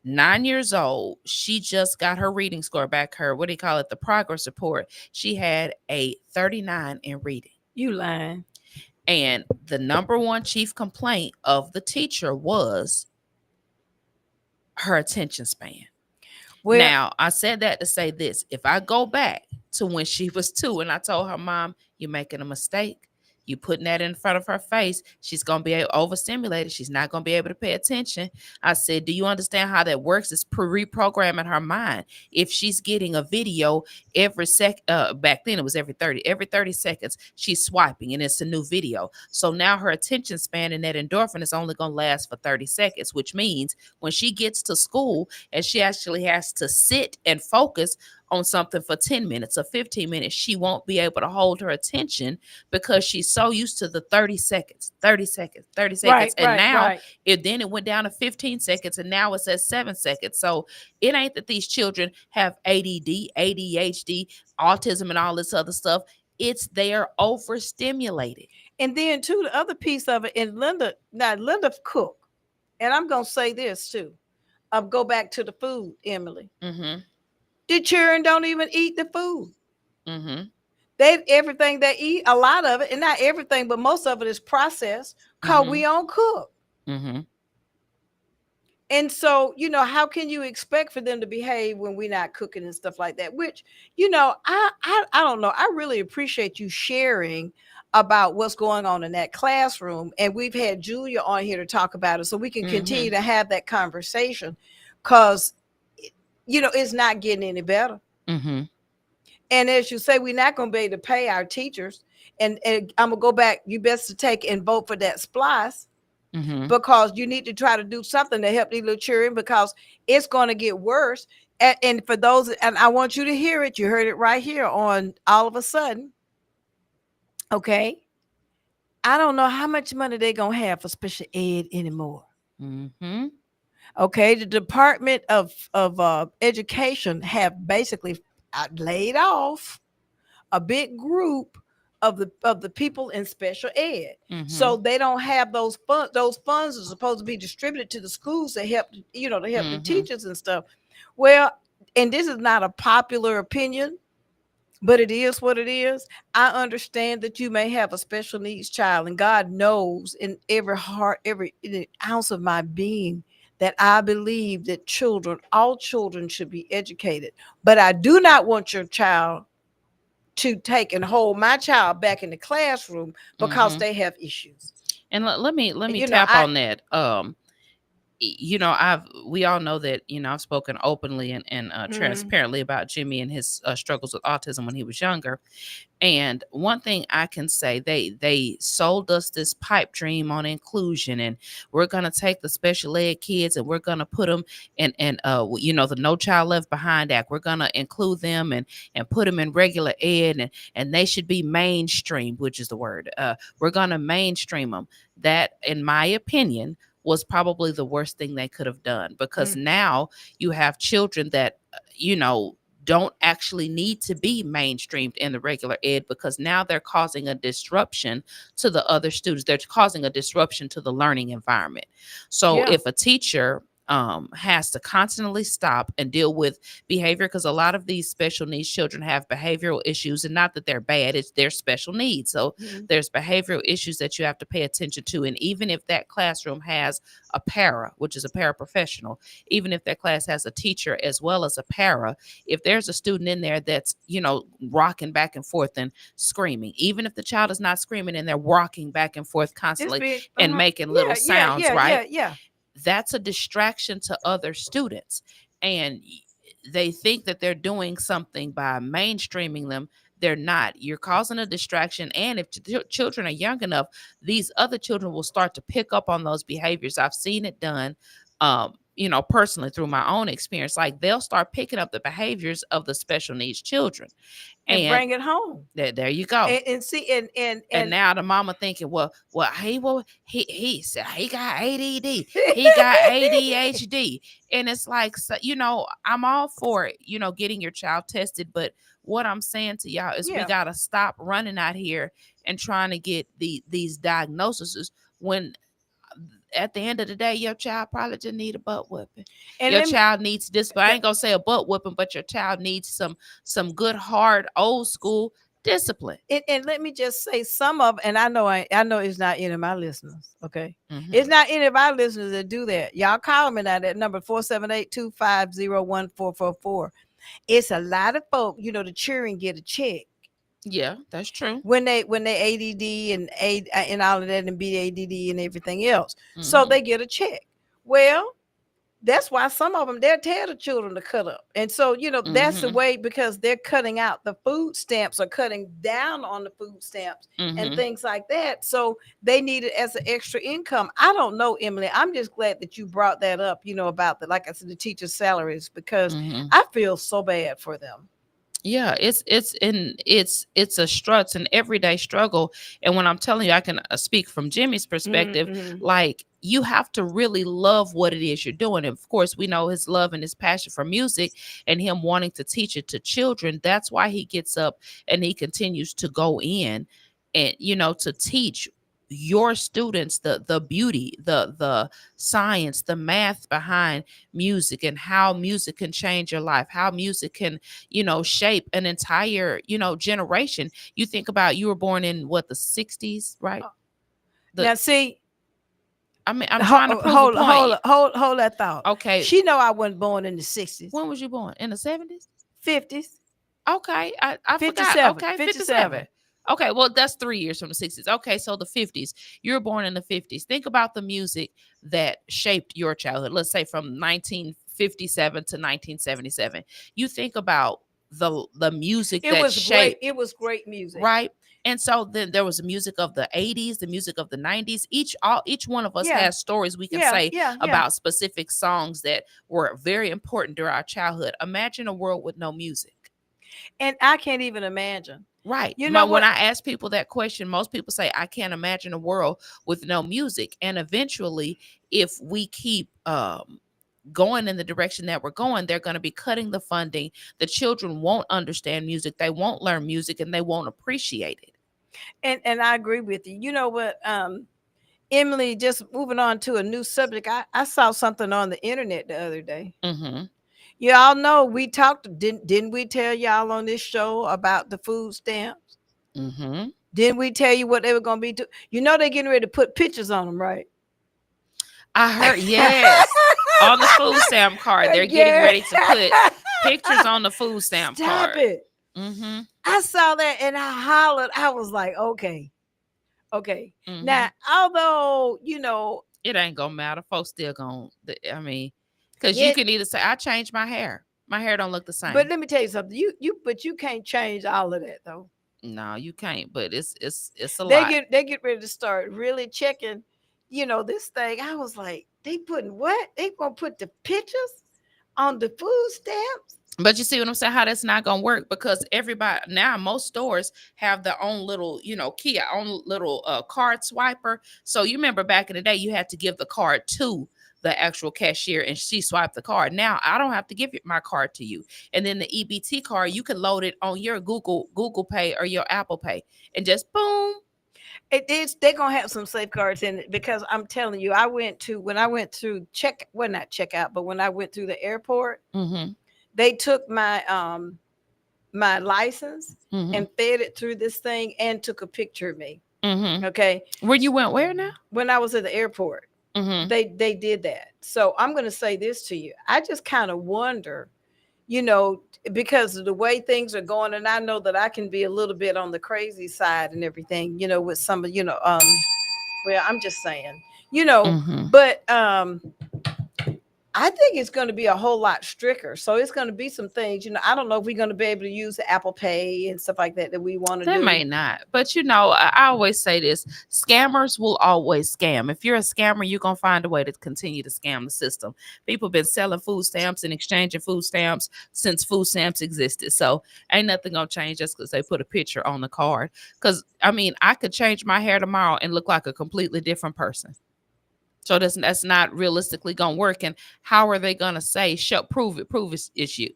9 years old, she just got her reading score back, the progress report. She had a 39 in reading. You lying. And the number one chief complaint of the teacher was her attention span. Well, now, I said that to say this. If I go back to when she was 2 and I told her, Mom, you're making a mistake. You putting that in front of her face, she's going to be overstimulated. She's not going to be able to pay attention. I said, do you understand how that works? It's reprogramming her mind. If she's getting a video every back then it was every 30 seconds, she's swiping and it's a new video. So now her attention span and that endorphin is only going to last for 30 seconds, which means when she gets to school and she actually has to sit and focus on something for 10 minutes or 15 minutes, she won't be able to hold her attention because she's so used to the 30 seconds. Right, and now right. It went down to 15 seconds, and now it's at 7 seconds. So it ain't that these children have ADD, ADHD, autism, and all this other stuff. It's they're overstimulated. And then too, the other piece of it, and Linda cook. And I'm going to say this too. I'll go back to the food, Emily. The children don't even eat the food. Everything they eat, a lot of it, and not everything, but most of it is processed because we don't cook. And so, how can you expect for them to behave when we're not cooking and stuff like that? Which, I don't know. I really appreciate you sharing about what's going on in that classroom. And we've had Julia on here to talk about it so we can continue to have that conversation, because it's not getting any better. And as you say, we're not going to be able to pay our teachers. And I'm going to go back. You best to take and vote for that splice, because you need to try to do something to help these little children, because it's going to get worse. And for those, and I want you to hear it. You heard it right here on All of a Sudden. Okay. I don't know how much money they're going to have for special ed anymore. Okay. The Department of Education have basically laid off a big group of the people in special ed. Mhm. So they don't have those funds. Those funds are supposed to be distributed to the schools to help, to help the Mhm. teachers and stuff. Well, and this is not a popular opinion, but it is what it is. I understand that you may have a special needs child, and God knows in every heart, every ounce of my being, that I believe that all children should be educated. But I do not want your child to take and hold my child back in the classroom because Mhm. they have issues. And let me You know, tap on that. We all know that, I've spoken openly and transparently about Jimmy and his struggles with autism when he was younger. And one thing I can say, they sold us this pipe dream on inclusion, and we're gonna take the special ed kids and we're gonna put them in the No Child Left Behind Act. We're gonna include them and put them in regular ed, and they should be mainstream, which is the word. We're gonna mainstream them. That, in my opinion, was probably the worst thing they could have done, because now you have children that don't actually need to be mainstreamed in the regular ed, because now they're causing a disruption to the other students. They're causing a disruption to the learning environment. So if a teacher has to constantly stop and deal with behavior, because a lot of these special needs children have behavioral issues, and not that they're bad, it's their special needs. So there's behavioral issues that you have to pay attention to. And even if that classroom has a para, which is a paraprofessional, even if that class has a teacher as well as a para, if there's a student in there that's rocking back and forth and screaming, even if the child is not screaming and they're rocking back and forth constantly and making little sounds, right? That's a distraction to other students. And they think that they're doing something by mainstreaming them. They're not. You're causing a distraction. And if children are young enough, these other children will start to pick up on those behaviors. I've seen it done, personally through my own experience. Like, they'll start picking up the behaviors of the special needs children and bring it home. There you go. And see, and now the mama thinking, he said he got ADD, he got ADHD, and it's like, I'm all for it, getting your child tested, but what I'm saying to y'all is we gotta stop running out here and trying to get these diagnoses when at the end of the day, your child probably just need a butt whipping. And your child needs this, but I ain't gonna say a butt whipping, but your child needs some good, hard, old school discipline. And let me just say some of, and I know it's not any of my listeners. Okay. It's not any of our listeners that do that. Y'all call me now, that number 478-250-1444. It's a lot of folk, the children get a check. Yeah, that's true. When they ADD and all of that, and BADD and everything else. So they get a check. Well, that's why some of them, they'll tell the children to cut up. And so, that's the way, because they're cutting out the food stamps or cutting down on the food stamps and things like that. So they need it as an extra income. I don't know, Emily. I'm just glad that you brought that up, about like I said, the teachers' salaries, because I feel so bad for them. Yeah, it's a it's an everyday struggle. And when I'm telling you, I can speak from Jimmy's perspective, like, you have to really love what it is you're doing. And of course, we know his love and his passion for music and him wanting to teach it to children. That's why he gets up and he continues to go in and, to teach your students the beauty, the science, the math behind music, and how music can change your life, how music can shape an entire generation. You think about, you were born in the 60s, right? Now see, I mean, I'm trying to prove a point. Hold that thought. Okay, she know I wasn't born in the 60s. When was you born? In the 70s? 50s. Okay, I 57. forgot. Okay, 57. Okay, well, that's 3 years from the 60s. Okay, so the 50s. You were born in the 50s. Think about the music that shaped your childhood. Let's say from 1957 to 1977. You think about the music that shaped. It was great music. Right? And so then there was the music of the 80s, the music of the 90s. Each one of us has stories we can say about specific songs that were very important during our childhood. Imagine a world with no music. And I can't even imagine. Right. When I ask people that question, most people say, I can't imagine a world with no music. And eventually, if we keep going in the direction that we're going, they're going to be cutting the funding. The children won't understand music. They won't learn music, and they won't appreciate it. And I agree with you. You know what, Emily, just moving on to a new subject. I saw something on the internet the other day. Mm-hmm. Y'all know we talked, didn't we tell y'all on this show about the food stamps? Mm-hmm. Didn't we tell you what they were going to be doing? You know they're getting ready to put pictures on them, right? I heard, yes. On the food stamp card, they're getting ready to put pictures on the food stamp card. Stop it. Mm-hmm. I saw that and I hollered. I was like, okay. Mm-hmm. Now, although, you know, it ain't gonna matter. Folks still gonna, I mean, because you can either say, I changed my hair. My hair don't look the same. But let me tell you something. But you can't change all of that though. No, you can't. But it's a lot. They get ready to start really checking, you know, this thing. I was like, they putting what? They gonna put the pictures on the food stamps? But you see what I'm saying? How that's not gonna work, because everybody now, most stores have their own little, you know, own little card swiper. So you remember back in the day, you had to give the card to the actual cashier and she swiped the card. Now I don't have to give my card to you. And then the EBT card, you can load it on your Google Pay or your Apple Pay and just boom. They're gonna have some safeguards in it, because I'm telling you, when I went through not checkout, but when I went through the airport, mm-hmm. they took my my license mm-hmm. and fed it through this thing and took a picture of me. Mm-hmm. Okay. Where now? When I was at the airport, mm-hmm. they did that. So I'm going to say this to you. I just kind of wonder, you know, because of the way things are going, and I know that I can be a little bit on the crazy side and everything, you know, with some of, you know, well, I'm just saying, you know, mm-hmm. but I think it's going to be a whole lot stricter. So it's going to be some things, you know, I don't know if we're going to be able to use the Apple Pay and stuff like that we want to do. They may not. But, you know, I always say this. Scammers will always scam. If you're a scammer, you're going to find a way to continue to scam the system. People have been selling food stamps and exchanging food stamps since food stamps existed. So ain't nothing going to change just because they put a picture on the card. Because, I mean, I could change my hair tomorrow and look like a completely different person. So that's not realistically going to work. And how are they going to say, prove it's you?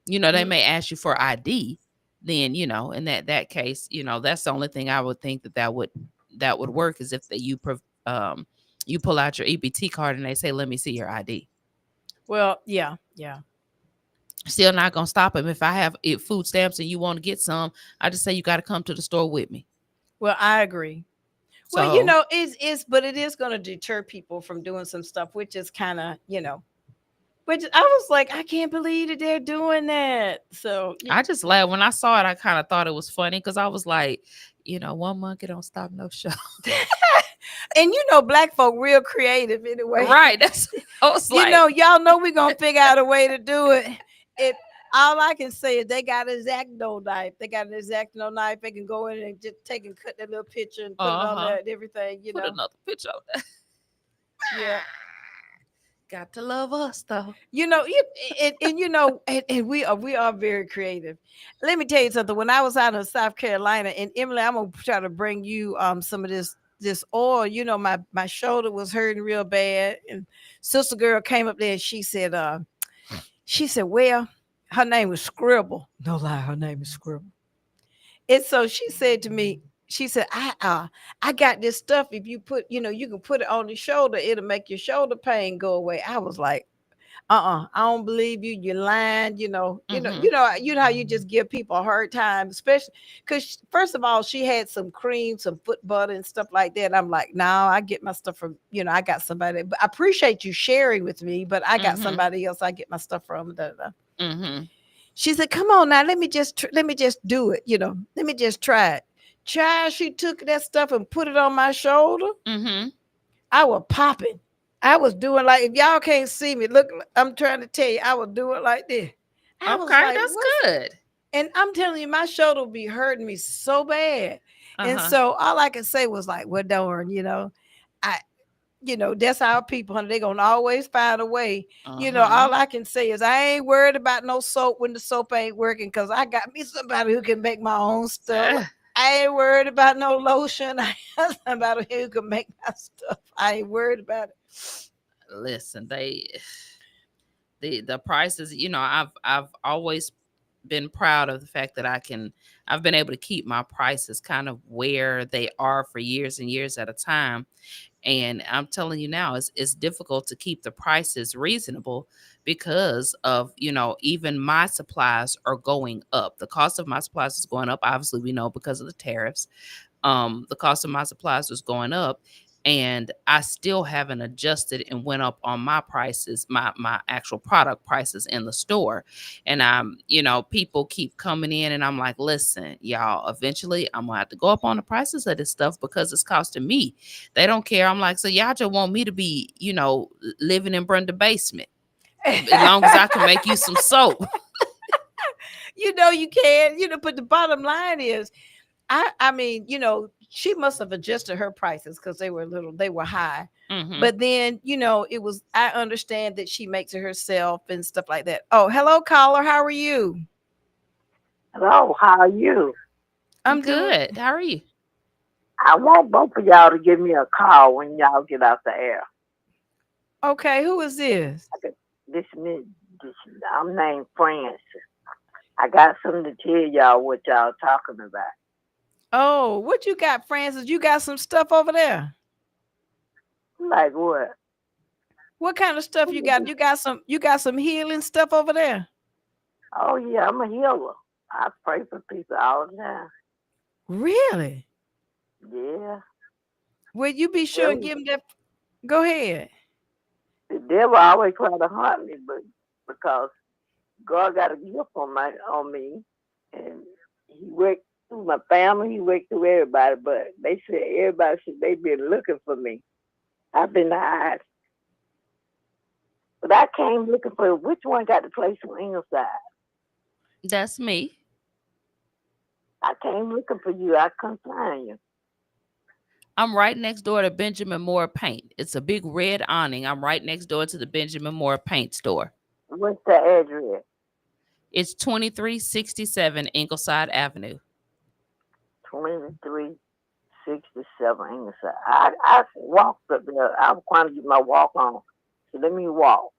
You know, they may ask you for ID. Then, you know, in that case, you know, that's the only thing I would think that would work, is if you pull out your EBT card and they say, let me see your ID. Well, yeah. Still not going to stop them. If I have food stamps and you want to get some, I just say you got to come to the store with me. Well, I agree. So, well, you know, but it is going to deter people from doing some stuff, which is kind of, you know, which I was like, I can't believe that they're doing that. So I just laughed when I saw it. I kind of thought it was funny, because I was like, you know, one monkey don't stop no show. And you know, black folk real creative anyway. Right. That's I was like, you know, y'all know we're gonna figure out a way to do it. All I can say is they got an X-Acto knife. They can go in and just take and cut that little picture and put it on there and everything. You put know, another picture on there. Yeah. Got to love us though. You know, and you know, and we are very creative. Let me tell you something. When I was out in South Carolina, and Emily, I'm gonna try to bring you some of this oil. You know, my shoulder was hurting real bad, and sister girl came up there and she said, well, her name was Scribble. No lie, her name is Scribble. And so she said to me, she said, I got this stuff. If you put, you know, you can put it on the shoulder, it'll make your shoulder pain go away. I was like, I don't believe you. You're lying. You know how you just give people a hard time, especially because first of all, she had some cream, some foot butter and stuff like that. I'm like, no, I get my stuff from, you know, I got somebody, but I appreciate you sharing with me, but I got somebody else I get my stuff from. She said, come on now, let me just do it. You know, let me just try it. Child, she took that stuff and put it on my shoulder. I was popping. I was doing like, if y'all can't see me, look, I'm trying to tell you, I was doing like this. Okay, that's good. And I'm telling you, my shoulder would be hurting me so bad. And so all I could say was like, well, darn, you know, that's our people, honey. They're gonna always find a way. You know, all I can say is I ain't worried about no soap when the soap ain't working, because I got me somebody who can make my own stuff. I ain't worried about no lotion. I have somebody who can make my stuff. I ain't worried about it. Listen, the prices, I've always been proud of the fact that I've been able to keep my prices kind of where they are for years and years at a time. And I'm telling you now, it's difficult to keep the prices reasonable because of, even my supplies are going up. The cost of my supplies is going up. Obviously, we know because of the tariffs. The cost of my supplies was going up, and I still haven't adjusted and went up on my prices, my actual product prices in the store. And people keep coming in, and I'm like, listen, y'all, eventually I'm gonna have to go up on the prices of this stuff because it's costing me. They don't care. I'm like, so y'all just want me to be, living in Brenda basement as long as I can make you some soap. You can, but the bottom line is, I mean, she must have adjusted her prices because they were high. Mhm. But then, I understand that she makes it herself and stuff like that. Oh, hello, caller. How are you? Hello, how are you? I'm good. How are you? I want both of y'all to give me a call when y'all get out the air. Okay, who is this? I'm named Francis. I got something to tell y'all what y'all talking about. Oh, what you got, Francis? You got some stuff over there? Like what? What kind of stuff you got? You got some healing stuff over there? Oh yeah, I'm a healer. I pray for people all the time. Really? Yeah. Will you be sure and give them that? Go ahead. The devil always try to hunt me, but because God got a gift on me, and He worked through my family, He worked through everybody. But they said they been looking for me. I've been hiding, but I came looking for which one got the place on Ingleside. That's me. I came looking for you. I couldn't find you. I'm right next door to Benjamin Moore Paint. It's a big red awning. I'm right next door to the Benjamin Moore Paint store. What's the address? It's 2367 Ingleside Avenue. 2367 Ingleside. I walked up there. I was trying to get my walk on. So let me walk.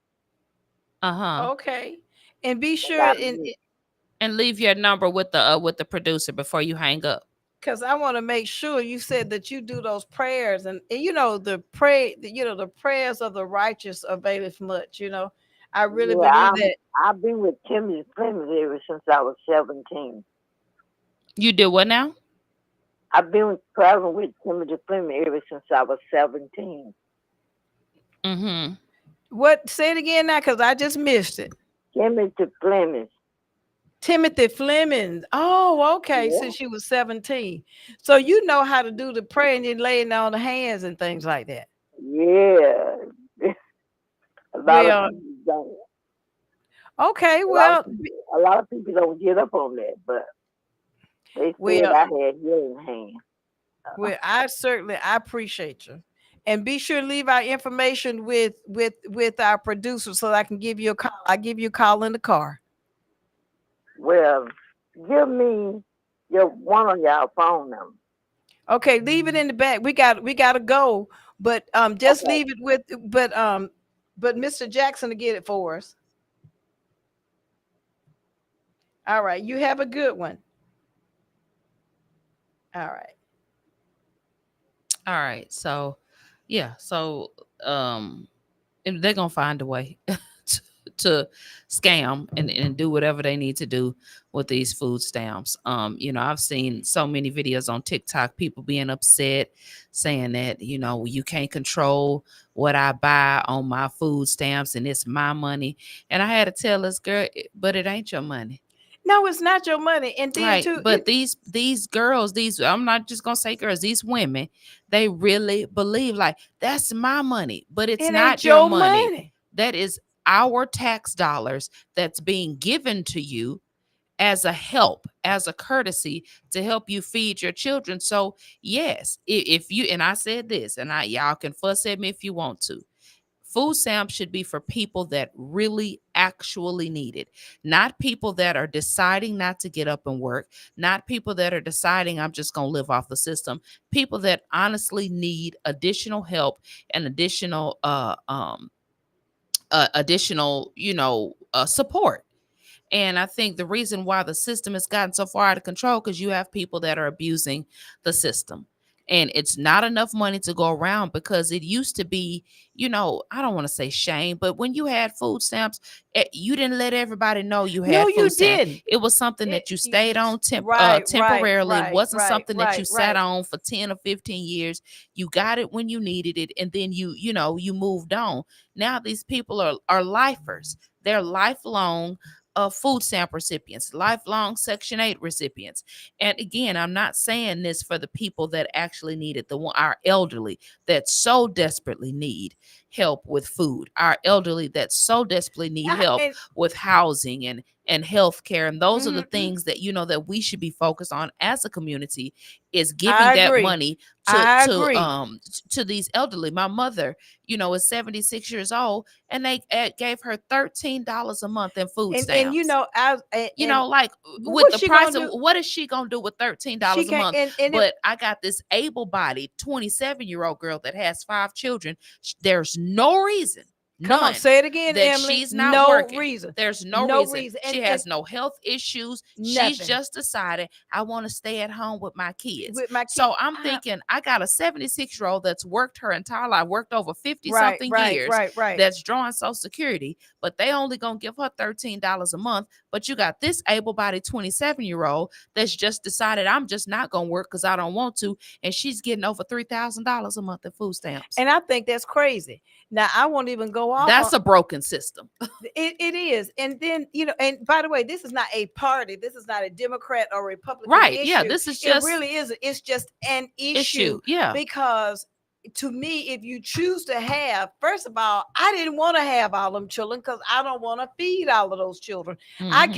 Okay. And be sure and leave your number with the producer before you hang up. Because I want to make sure you said that you do those prayers, and the prayers of the righteous availeth much. I really believe that. I've been with Timothy Fleming ever since I was 17. You do what now? I've been traveling with Timothy Fleming ever since I was 17. Mm-hmm. What? Say it again now, because I just missed it. Timothy Fleming. Timothy Fleming. Oh, okay. Yeah. Since you was 17. So you know how to do the prayer and then laying on the hands and things like that. Yeah. A lot of people don't. Okay, a lot of people don't get up on that, but they said I had healing hands. Well, I appreciate you. And be sure to leave our information with our producer so that I can give you a call. I'll give you a call in the car. Well, give me one of y'all phone numbers. Okay, leave it in the back. We got to go, but just leave it with but Mr. Jackson to get it for us. All right, you have a good one. All right. All right. So, yeah. So, they're gonna find a way to scam and do whatever they need to do with these food stamps. I've seen so many videos on TikTok, people being upset, saying that, you can't control what I buy on my food stamps and it's my money. And I had to tell this girl, but it ain't your money. No, it's not your money. And then right. But these girls, I'm not just gonna say girls, these women, they really believe like that's my money, but it's not your money. That is our tax dollars that's being given to you as a help, as a courtesy to help you feed your children. So yes, if you, and I said this, and y'all can fuss at me if you want to, food stamps should be for people that really actually need it, not people that are deciding not to get up and work, not people that are deciding I'm just going to live off the system, people that honestly need additional help and additional additional, support. And I think the reason why the system has gotten so far out of control, because you have people that are abusing the system. And it's not enough money to go around, because it used to be, I don't want to say shame, but when you had food stamps, you didn't let everybody know you had No, food you stamps. didn't. It was something that you stayed on Right, temporarily. right, It wasn't right, something that you sat right. on for 10 or 15 years. You got it when you needed it, and then you moved on. Now these people are lifers. They're lifelong food stamp recipients, lifelong Section 8 recipients. And again, I'm not saying this for the people that actually need it, our elderly that so desperately need help with food, our elderly that so desperately need help with housing and health care. And those are the things that, that we should be focused on as a community, is giving that money to these elderly. My mother, is 76 years old, and they gave her $13 a month in food stamps. And with the price of what is she gonna do with $13 a month? But I got this able-bodied 27-year-old girl that has 5 children. There's no reason. Come on, say it again, that Emily. She's not working. Reason. There's no reason. She has no health issues. She's just decided, I want to stay at home with my kids. So I'm thinking, I got a 76-year-old that's worked her entire life, worked over 50-something years, that's drawing Social Security, but they only gonna give her $13 a month. But you got this able-bodied 27-year-old that's just decided, I'm just not gonna work because I don't want to, and she's getting over $3,000 a month in food stamps. And I think that's crazy. Now, I won't even go off. That's a broken system. It is. And then, and by the way, this is not a party. This is not a Democrat or Republican issue. Yeah, this is just. It really is. It's just an issue. Yeah. Because to me, if you choose to have, first of all, I didn't want to have all them children because I don't want to feed all of those children. Mm-hmm. I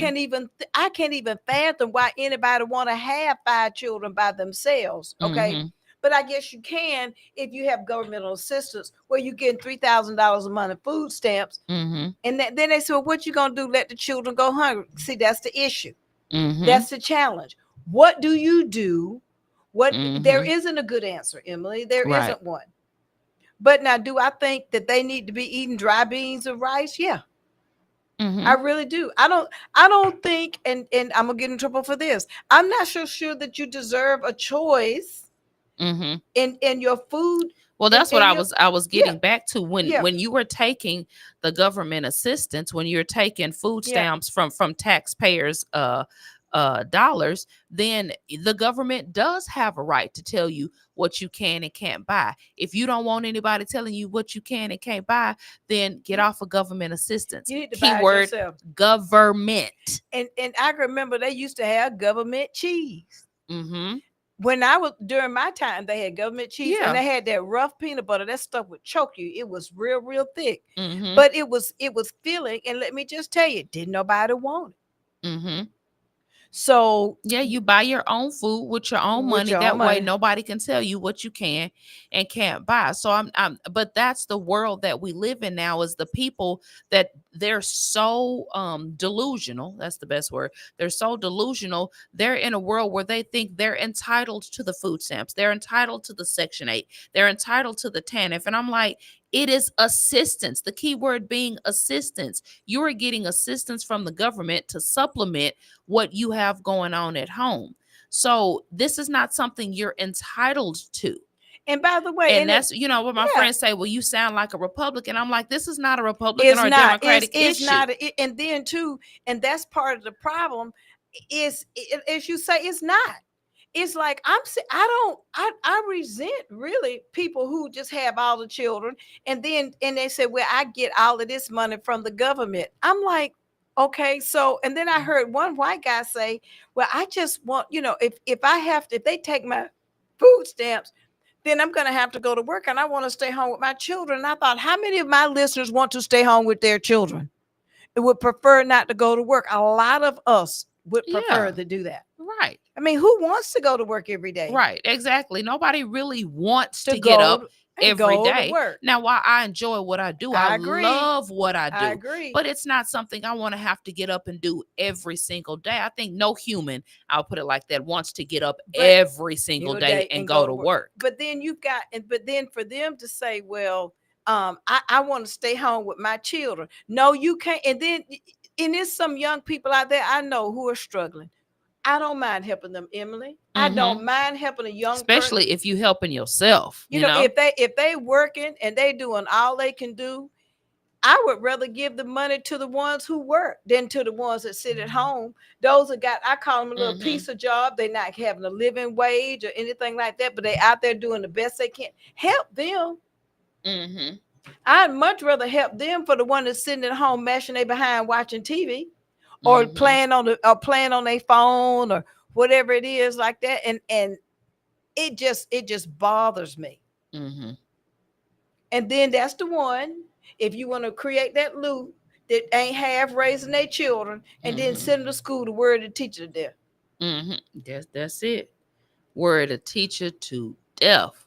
can't even fathom why anybody want to have 5 children by themselves. Okay. Mm-hmm. But I guess you can if you have governmental assistance where you're getting $3,000 a month in food stamps. Mm-hmm. And then they say, well, what you going to do? Let the children go hungry. See, that's the issue. Mm-hmm. That's the challenge. What do you do? There isn't a good answer, Emily. There isn't one. But now, do I think that they need to be eating dry beans and rice? Yeah. Mm-hmm. I really do. I don't think, and I'm gonna get in trouble for this. I'm not so sure that you deserve a choice in your food. Well, that's what I was getting back to when you were taking the government assistance, when you're taking food stamps from taxpayers dollars, then the government does have a right to tell you what you can and can't buy. If you don't want anybody telling you what you can and can't buy, then get off of government assistance. You need to Keyword buy it yourself. Government. And I remember they used to have government cheese. Mm-hmm. When I was during my time, they had government cheese and they had that rough peanut butter. That stuff would choke you. It was real, real thick, but it was filling. And let me just tell you, didn't nobody want it. Mm-hmm. So yeah, you buy your own food with your own money. That way nobody can tell you what you can and can't buy. So but that's the world that we live in now, is the people that they're so delusional. That's the best word. They're so delusional. They're in a world where they think they're entitled to the food stamps. They're entitled to the Section 8. They're entitled to the TANF. And I'm like, it is assistance. The key word being assistance. You are getting assistance from the government to supplement what you have going on at home. So this is not something you're entitled to. And by the way, and that's what my friends say, well, you sound like a Republican. I'm like, this is not a Republican or a Democratic issue. It's not. And then too, and that's part of the problem is, as you say, it's not. It's like I resent really people who just have all the children and they say, well, I get all of this money from the government. I'm like, okay, so, and then I heard one white guy say, well, I just want, if they take my food stamps, then I'm going to have to go to work and I want to stay home with my children. And I thought, how many of my listeners want to stay home with their children? It would prefer not to go to work. A lot of us would prefer to do that. Right. I mean, who wants to go to work every day? Right. Exactly. Nobody really wants to get up every day. Now, while I enjoy what I do, I love what I do. I agree. But it's not something I want to have to get up and do every single day. I think no human, I'll put it like that, wants to get up every single day and go to work. But then but then for them to say, well, I want to stay home with my children. No, you can't. And there's some young people out there I know who are struggling. I don't mind helping them, Emily. I don't mind helping a young especially person. if you helping yourself. You know, if they working and they doing all they can do, I would rather give the money to the ones who work than to the ones that sit at home. Those that got, I call them a little piece of job. They're not having a living wage or anything like that, but they out there doing the best they can. Help them. I'd much rather help them for the one that's sitting at home mashing their behind watching TV or playing on their phone or whatever it is like that. And it just bothers me. And then that's the one, if you want to create that loop that ain't half raising their children and then send them to school to worry the teacher to death. That's it. Worry the teacher to death.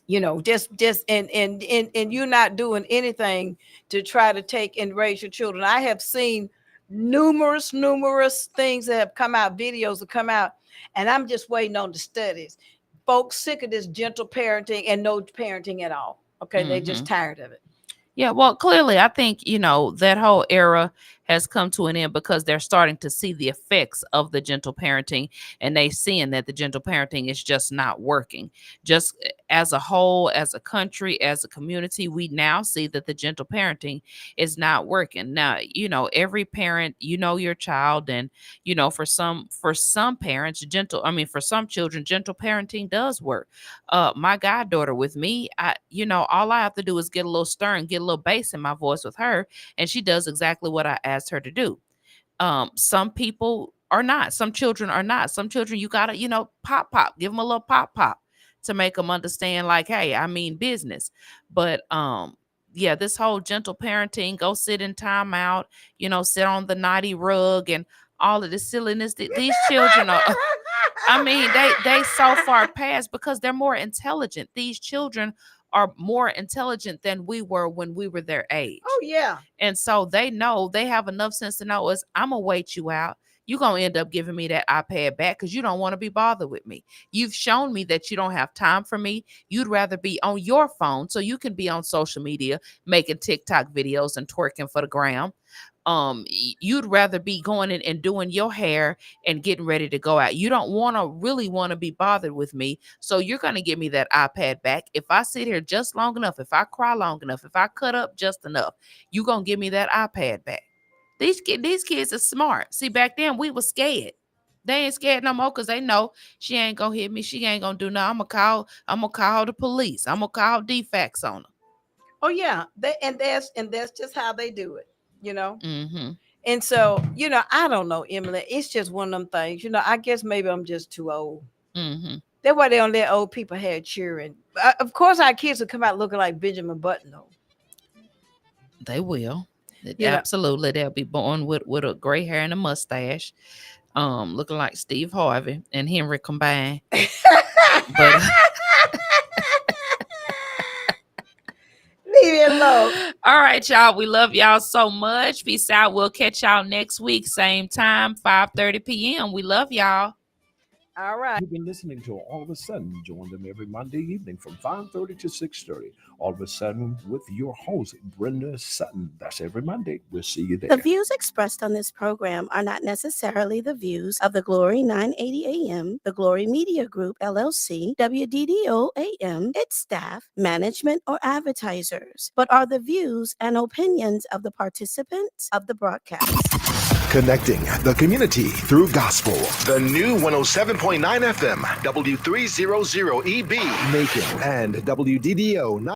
You know, just and you're not doing anything to try to take and raise your children. I have seen numerous things that have come out, videos that come out, and I'm just waiting on the studies. Folks sick of this gentle parenting and no parenting at all. Okay, they're just tired of it. Yeah, well, clearly, I think, that whole era has come to an end because they're starting to see the effects of the gentle parenting, and they seeing that the gentle parenting is just not working. Just as a whole, as a country, as a community, we now see that the gentle parenting is not working. Now, every parent, your child, and for some parents, for some children, gentle parenting does work. My goddaughter with me, all I have to do is get a little stern, get a little bass in my voice with her, and she does exactly what I asked her to do. Some people are not. Some children are not. Some children, you gotta, pop, give them a little pop to make them understand, like, hey, I mean business. But yeah, this whole gentle parenting, go sit in timeout, sit on the naughty rug and all of this silliness. These children are, they so far past because they're more intelligent. These children are more intelligent than we were when we were their age. Oh, yeah. And so they know, they have enough sense to know is I'm going to wait you out. You're going to end up giving me that iPad back because you don't want to be bothered with me. You've shown me that you don't have time for me. You'd rather be on your phone so you can be on social media making TikTok videos and twerking for the gram. You'd rather be going in and doing your hair and getting ready to go out. You don't really want to be bothered with me. So you're going to give me that iPad back. If I sit here just long enough, if I cry long enough, if I cut up just enough, you're going to give me that iPad back. These kids are smart. See, back then we were scared. They ain't scared no more because they know she ain't going to hit me. She ain't going to do nothing. I'm going to call the police. I'm going to call DFAX on her. Oh, yeah. That's just how they do it. And so, I don't know, Emily, it's just one of them things, I guess maybe I'm just too old. That's why they don't let old people have cheering. Of course, our kids will come out looking like Benjamin Button, though. They will. Absolutely. They'll be born with a gray hair and a mustache, looking like Steve Harvey and Henry combined. But leave it alone. All right, y'all. We love y'all so much. Peace out. We'll catch y'all next week, same time, 5:30 p.m. We love y'all. All right. You've been listening to All of a Sudden. Join them every Monday evening from 5:30 to 6:30. All of a Sudden with your host, Brenda Sutton. That's every Monday. We'll see you there. The views expressed on this program are not necessarily the views of the Glory 980 AM, the Glory Media Group, LLC, WDDO AM, its staff, management, or advertisers, but are the views and opinions of the participants of the broadcast. Connecting the community through gospel. The new 107.9 FM, W300EB, Macon, and WDDO